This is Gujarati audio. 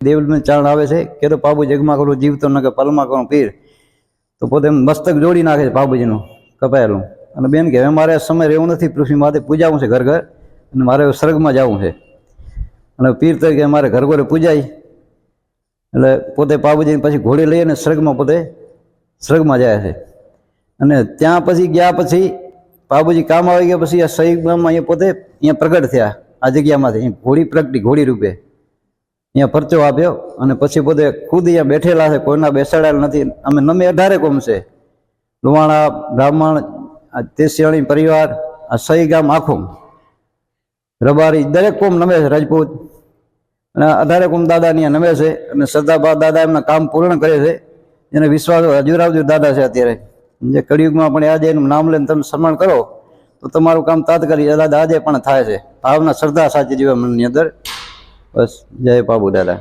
દેવલનું ચારણ આવે છે કે તો પાબુ જગમાં કરું જીવતો ન કે પલમાં કરું પીર, તો પોતે મસ્તક જોડી નાખે છે પાબુજીનું કપાયેલું, અને બેન કે હવે મારે સમય રહેવું નથી, પૃથ્વી માથે પૂજાવું છે ઘર ઘર, અને મારે સ્વર્ગમાં જવું છે, અને પીર તરીકે મારે ઘર ઘરે પૂજાય. એટલે પોતે પાબુજીને પછી ઘોડી લઈને સ્વર્ગમાં પોતે સ્વર્ગમાં જાય છે. અને ત્યાં પછી ગયા પછી પાબુજી કામ આવી ગયા પછી આ સ્વર્ગમાં અહીંયા પોતે અહીંયા પ્રગટ થયા, આ જગ્યામાંથી ઘોડી પ્રગટી, ઘોડી રૂપે અહીંયા પરચો આપ્યો, અને પછી પોતે ખુદ અહીંયા બેઠેલા છે, કોઈના બેસાડેલા નથી. અમે નમે 18 કોમ છે, લુવાણા, બ્રાહ્મણ, તેસિયાણી પરિવાર, આ સહી ગામ આખું, રબારી, દરેક કોમ નમે છે, રાજપૂત, અને 18 કોમ દાદાની નમે છે. અને સરદારબા દાદા એમના કામ પૂર્ણ કરે છે, એને વિશ્વાસ હજુરાવજી દાદા છે અત્યારે, જે કળિયુગમાં પણ આજે એનું નામ લઈને તમે સન્માન કરો તો તમારું કામ તાત્કાલિક દાદા આજે પણ થાય છે. ભાવના શ્રદ્ધા સાચી જીવા મનની અંદર. બસ, જય પાબુ દાદા.